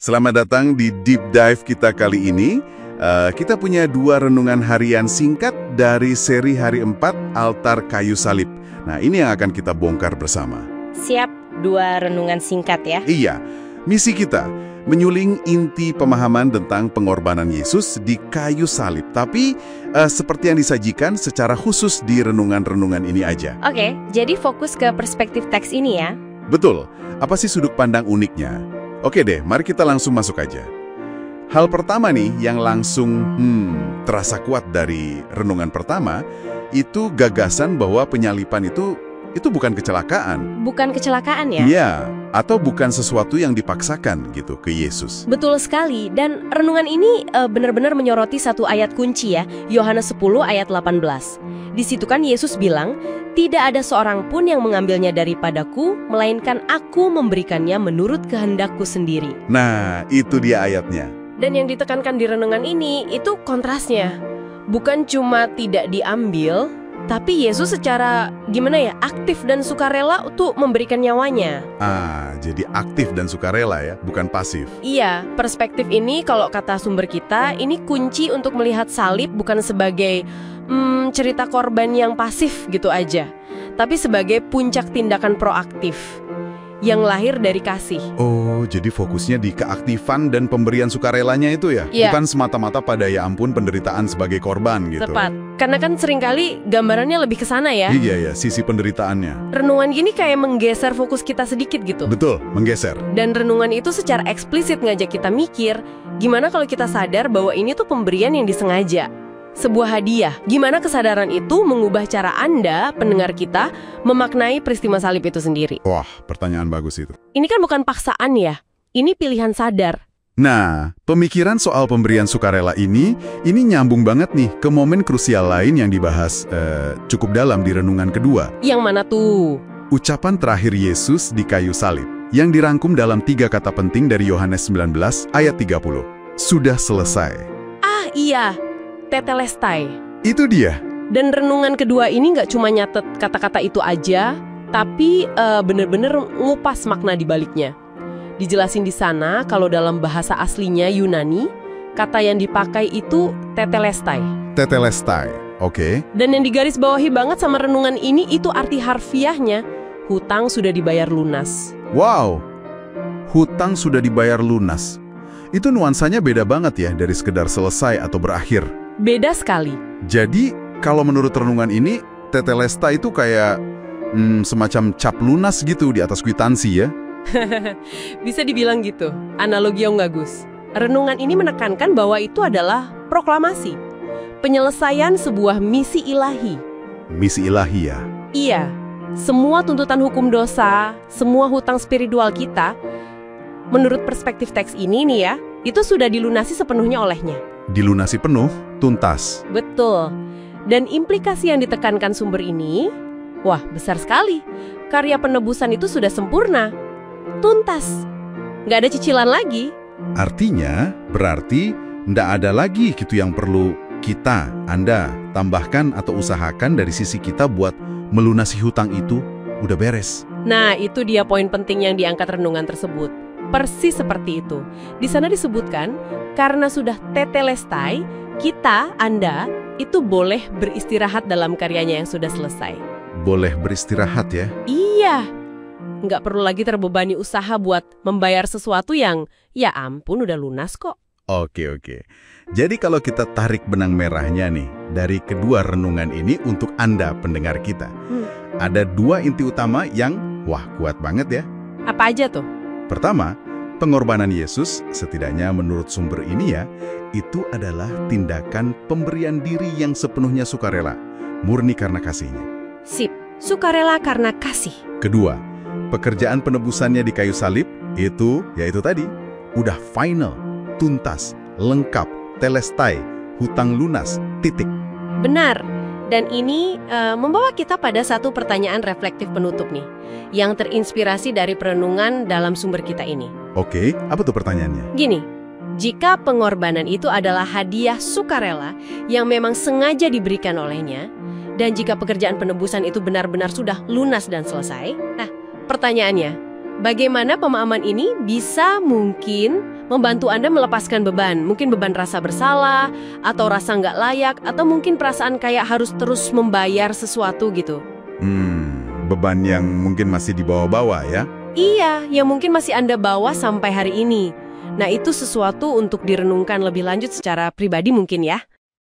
Selamat datang di Deep Dive kita kali ini. Kita punya 2 renungan harian singkat dari seri hari 4 Altar Kayu Salib. Nah, ini yang akan kita bongkar bersama. Siap, 2 renungan singkat ya? Iya, misi kita menyuling inti pemahaman tentang pengorbanan Yesus di kayu salib. Tapi seperti yang disajikan secara khusus di renungan-renungan ini aja. Oke, jadi fokus ke perspektif teks ini ya? Betul, apa sih sudut pandang uniknya? Oke deh, mari kita langsung masuk aja. Hal pertama nih yang langsung terasa kuat dari renungan pertama, itu gagasan bahwa penyalipan itu bukan kecelakaan. Bukan kecelakaan ya? Iya, atau bukan sesuatu yang dipaksakan gitu ke Yesus. Betul sekali, dan renungan ini benar-benar menyoroti satu ayat kunci ya, Yohanes 10 ayat 18. Di situ kan Yesus bilang, "Tidak ada seorang pun yang mengambilnya daripadaku, melainkan aku memberikannya menurut kehendakku sendiri." Nah, itu dia ayatnya. Dan yang ditekankan di renungan ini, itu kontrasnya. Bukan cuma tidak diambil, tapi Yesus secara, aktif dan sukarela untuk memberikan nyawanya. Jadi aktif dan sukarela ya, bukan pasif. Iya, perspektif ini kalau kata sumber kita, ini kunci untuk melihat salib bukan sebagai cerita korban yang pasif gitu aja, tapi sebagai puncak tindakan proaktif yang lahir dari kasih. Oh, jadi fokusnya di keaktifan dan pemberian sukarelanya itu ya? Iya. Bukan semata-mata pada ya ampun penderitaan sebagai korban gitu. Tepat, karena kan seringkali gambarannya lebih ke sana ya. Iya, sisi penderitaannya. Renungan gini kayak menggeser fokus kita sedikit gitu. Betul, menggeser. Dan renungan itu secara eksplisit ngajak kita mikir, gimana kalau kita sadar bahwa ini tuh pemberian yang disengaja. Sebuah hadiah. Gimana kesadaran itu mengubah cara Anda, pendengar kita, memaknai peristiwa salib itu sendiri? Wah, pertanyaan bagus itu. Ini kan bukan paksaan ya, ini pilihan sadar. Nah, pemikiran soal pemberian sukarela ini nyambung banget nih ke momen krusial lain yang dibahas cukup dalam di renungan kedua. Yang mana tuh? Ucapan terakhir Yesus di kayu salib, yang dirangkum dalam 3 kata penting dari Yohanes 19 ayat 30. Sudah selesai. Iya, tetelestai. Itu dia. Dan renungan kedua ini nggak cuma nyatet kata-kata itu aja, tapi bener-bener ngupas makna di baliknya. Dijelasin di sana kalau dalam bahasa aslinya Yunani, kata yang dipakai itu tetelestai. Tetelestai, oke. Dan yang digarisbawahi banget sama renungan ini itu arti harfiahnya, hutang sudah dibayar lunas. Wow, hutang sudah dibayar lunas. Itu nuansanya beda banget ya dari sekedar selesai atau berakhir. Beda sekali. Jadi, kalau menurut renungan ini, tetelestai itu kayak semacam cap lunas gitu di atas kwitansi ya? Bisa dibilang gitu, analogi yang bagus. Renungan ini menekankan bahwa itu adalah proklamasi, penyelesaian sebuah misi ilahi. Misi ilahi ya? Iya, semua tuntutan hukum dosa, semua hutang spiritual kita, menurut perspektif teks ini nih ya, itu sudah dilunasi sepenuhnya olehnya. Dilunasi penuh, tuntas. Betul. Dan implikasi yang ditekankan sumber ini, wah besar sekali. Karya penebusan itu sudah sempurna. Tuntas. Nggak ada cicilan lagi. Artinya, berarti nggak ada lagi gitu yang perlu kita, Anda, tambahkan atau usahakan dari sisi kita buat melunasi hutang itu, udah beres. Nah, itu dia poin penting yang diangkat renungan tersebut. Persis seperti itu. Di sana disebutkan, karena sudah tetelestai, kita, Anda, itu boleh beristirahat dalam karyanya yang sudah selesai. Boleh beristirahat ya? Iya. Nggak perlu lagi terbebani usaha buat membayar sesuatu yang, ya ampun, udah lunas kok. Oke. Jadi kalau kita tarik benang merahnya nih, dari kedua renungan ini untuk Anda pendengar kita, ada 2 inti utama yang, wah kuat banget ya. Apa aja tuh? Pertama, pengorbanan Yesus, setidaknya menurut sumber ini ya, itu adalah tindakan pemberian diri yang sepenuhnya sukarela, murni karena kasihnya. Sip, sukarela karena kasih. Kedua, pekerjaan penebusannya di kayu salib, itu tadi, udah final, tuntas, lengkap, telestai, hutang lunas, titik. Benar. Dan ini membawa kita pada satu pertanyaan reflektif penutup nih, yang terinspirasi dari perenungan dalam sumber kita ini. Oke, apa tuh pertanyaannya? Gini, jika pengorbanan itu adalah hadiah sukarela yang memang sengaja diberikan olehnya, dan jika pekerjaan penebusan itu benar-benar sudah lunas dan selesai, nah pertanyaannya, Bagaimana pemahaman ini bisa mungkin membantu Anda melepaskan beban? Mungkin beban rasa bersalah, atau rasa nggak layak, atau mungkin perasaan kayak harus terus membayar sesuatu gitu. Beban yang mungkin masih dibawa-bawa ya? Iya, yang mungkin masih Anda bawa sampai hari ini. Nah, itu sesuatu untuk direnungkan lebih lanjut secara pribadi mungkin ya.